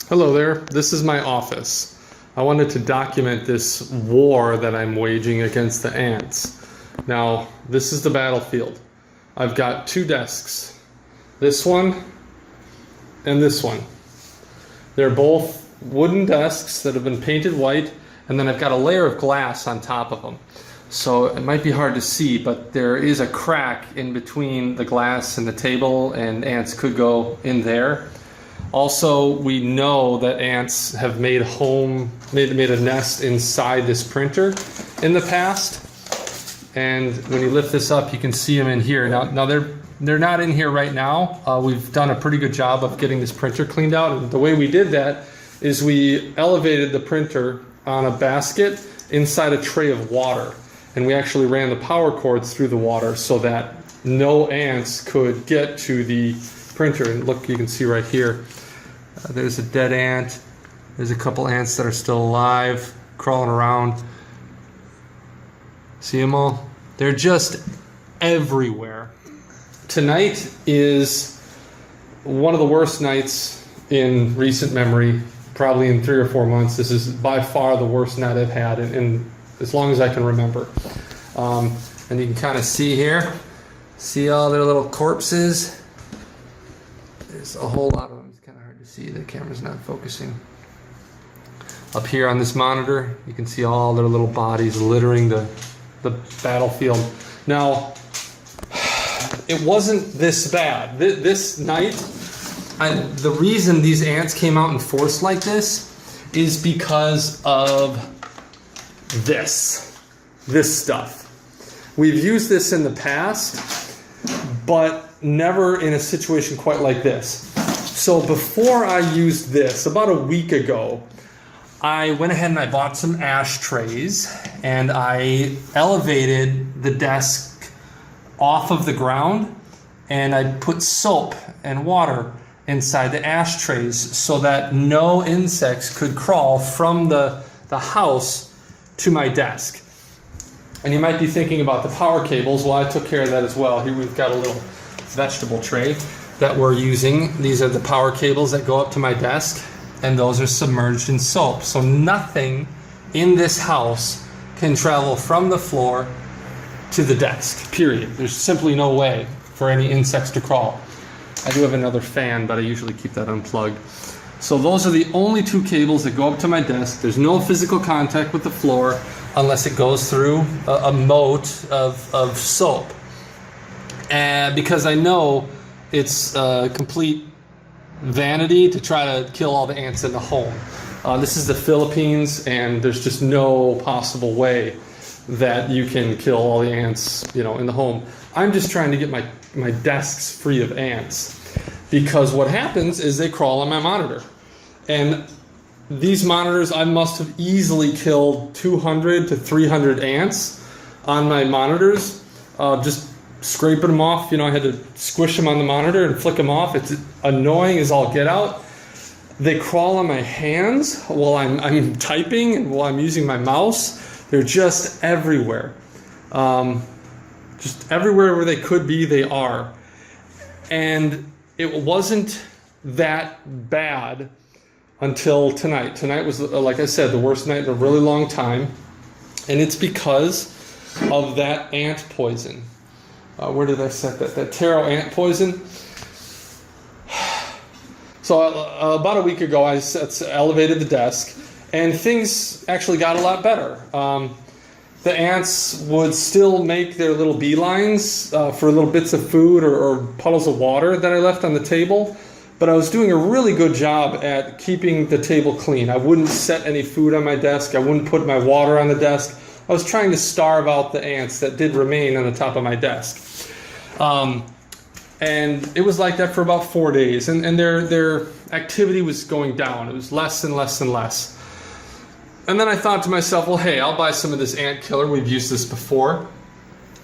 Hello there, this is my office. I wanted to document this war that I'm waging against the ants. Now, this is the battlefield. I've got two desks, this one and this one. They're both wooden desks that have been painted white, and then I've got a layer of glass on top of them. So it might be hard to see, but there is a crack in between the glass and the table, and ants could go in there. Also, we know that ants have made a nest inside this printer in the past. And when you lift this up, you can see them in here. Now they're not in here right now. We've done a pretty good job of getting this printer cleaned out. And the way we did that is we elevated the printer on a basket inside a tray of water. And we actually ran the power cords through the water so that no ants could get to the printer. And look, you can see right here, there's a dead ant. There's a couple ants that are still alive, crawling around. See them all? They're just everywhere. Tonight is one of the worst nights in recent memory, probably in 3 or 4 months. This is by far the worst night I've had in as long as I can remember. And you can kind of see here, see all their little corpses. There's a whole lot of them. It's kind of hard to see. The camera's not focusing. Up here on this monitor, you can see all their little bodies littering the battlefield. Now, it wasn't this bad. This night, the reason these ants came out in force like this is because of this stuff. We've used this in the past, but never in a situation quite like this. So before I used this, about a week ago, I went ahead and I bought some ashtrays and I elevated the desk off of the ground, and I put soap and water inside the ashtrays so that no insects could crawl from the house to my desk. And you might be thinking about the power cables. Well, I took care of that as well. Here we've got a little vegetable tray that we're using. These are the power cables that go up to my desk, and those are submerged in soap. So nothing in this house can travel from the floor to the desk, period. There's simply no way for any insects to crawl. I do have another fan, but I usually keep that unplugged. So those are the only two cables that go up to my desk. There's no physical contact with the floor unless it goes through a moat of soap. And because I know it's complete vanity to try to kill all the ants in the home. This is the Philippines, and there's just no possible way that you can kill all the ants, in the home. I'm just trying to get my desks free of ants, because what happens is they crawl on my monitor. And these monitors, I must have easily killed 200 to 300 ants on my monitors, just scraping them off. I had to squish them on the monitor and flick them off. It's annoying as all get out. They crawl on my hands while I'm typing and while I'm using my mouse. They're just everywhere. Just everywhere where they could be, they are. And it wasn't that bad until tonight. Tonight was, like I said, the worst night in a really long time. And it's because of that ant poison. Where did I set that? That Terro ant poison. So about a week ago, I elevated the desk, and things actually got a lot better. The ants would still make their little beelines for little bits of food or puddles of water that I left on the table, but I was doing a really good job at keeping the table clean. I wouldn't set any food on my desk. I wouldn't put my water on the desk. I was trying to starve out the ants that did remain on the top of my desk. And it was like that for about 4 days, and their activity was going down. It was less and less and less. And then I thought to myself, well, hey, I'll buy some of this ant killer. We've used this before.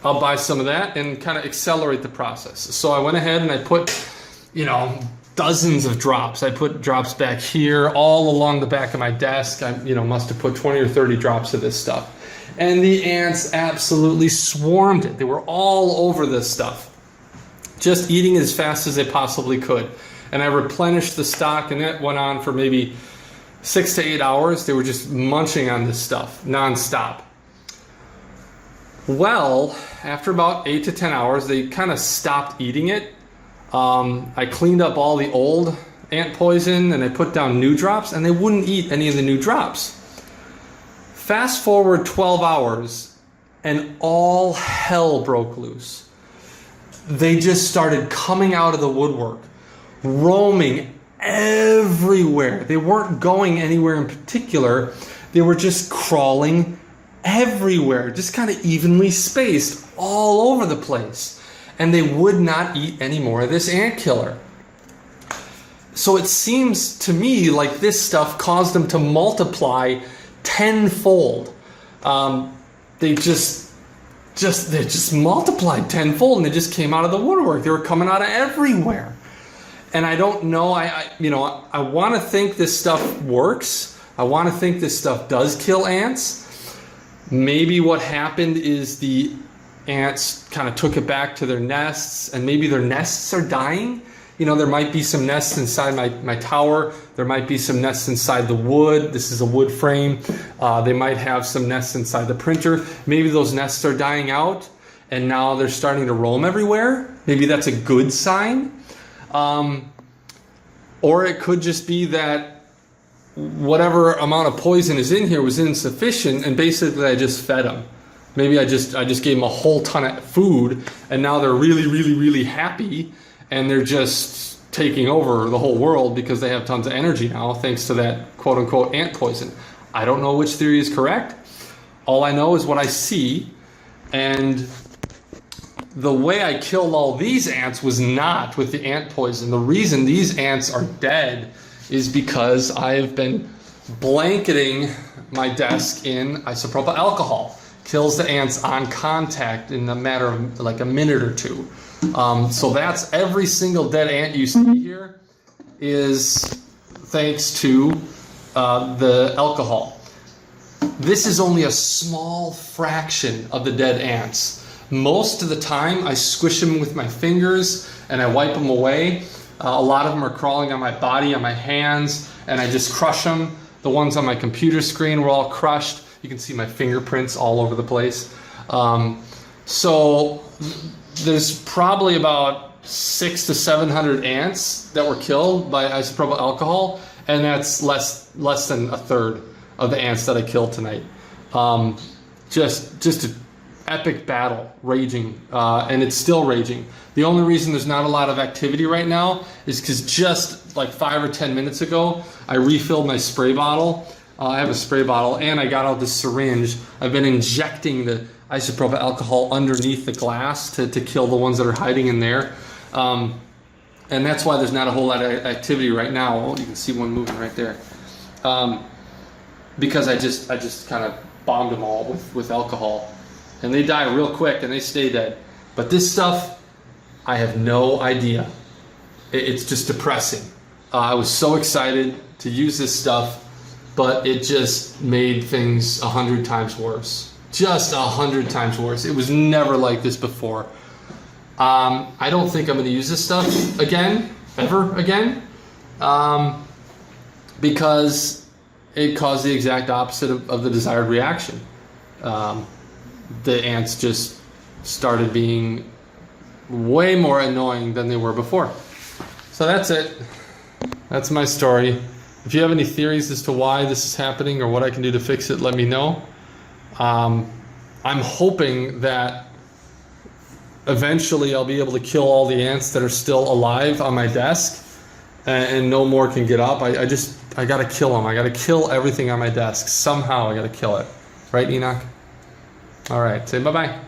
I'll buy some of that and kind of accelerate the process. So I went ahead and I put, dozens of drops. I put drops back here, all along the back of my desk. I, must have put 20 or 30 drops of this stuff. And the ants absolutely swarmed it. They were all over this stuff, just eating as fast as they possibly could. And I replenished the stock, and that went on for maybe 6 to 8 hours. They were just munching on this stuff nonstop. Well, after about 8 to 10 hours, they kind of stopped eating it. I cleaned up all the old ant poison and I put down new drops, and they wouldn't eat any of the new drops. Fast forward 12 hours and all hell broke loose. They just started coming out of the woodwork, roaming everywhere. They weren't going anywhere in particular. They were just crawling everywhere, just kind of evenly spaced all over the place. And they would not eat any more of this ant killer. So it seems to me like this stuff caused them to multiply tenfold. They just multiplied tenfold, and they just came out of the woodwork. They were coming out of everywhere. And I don't know, I want to think this stuff works. I want to think this stuff does kill ants. Maybe what happened is the ants kind of took it back to their nests, and maybe their nests are dying. There might be some nests inside my tower. There might be some nests inside the wood. This is a wood frame. They might have some nests inside the printer. Maybe those nests are dying out, and now they're starting to roam everywhere. Maybe that's a good sign. Or it could just be that whatever amount of poison is in here was insufficient, and basically I just fed them. Maybe I just gave them a whole ton of food, and now they're really, really, really happy, and they're just taking over the whole world because they have tons of energy now thanks to that quote-unquote ant poison. I don't know which theory is correct. All I know is what I see, and the way I killed all these ants was not with the ant poison. The reason these ants are dead is because I have been blanketing my desk in isopropyl alcohol. Kills the ants on contact in a matter of like a minute or two. So that's every single dead ant you see here is thanks to the alcohol. This is only a small fraction of the dead ants. Most of the time I squish them with my fingers and I wipe them away. A lot of them are crawling on my body, on my hands, and I just crush them. The ones on my computer screen were all crushed. You can see my fingerprints all over the place. So there's probably about 600 to 700 ants that were killed by isopropyl alcohol, and that's less than a third of the ants that I killed tonight. Just an epic battle raging, and it's still raging. The only reason there's not a lot of activity right now is because just like 5 or 10 minutes ago, I refilled my spray bottle. I have a spray bottle, and I got out this syringe. I've been injecting the isopropyl alcohol underneath the glass to kill the ones that are hiding in there. And that's why there's not a whole lot of activity right now. Oh, you can see one moving right there. Because I just kind of bombed them all with alcohol. And they die real quick, and they stay dead. But this stuff, I have no idea. It's just depressing. I was so excited to use this stuff, but it just made things 100 times worse. Just 100 times worse. It was never like this before. I don't think I'm going to use this stuff again, ever again, because it caused the exact opposite of the desired reaction. The ants just started being way more annoying than they were before. So that's it. That's my story. If you have any theories as to why this is happening or what I can do to fix it, let me know. I'm hoping that eventually I'll be able to kill all the ants that are still alive on my desk, and no more can get up. I gotta kill them. I gotta kill everything on my desk. Somehow I gotta kill it. Right, Enoch? All right, say bye-bye.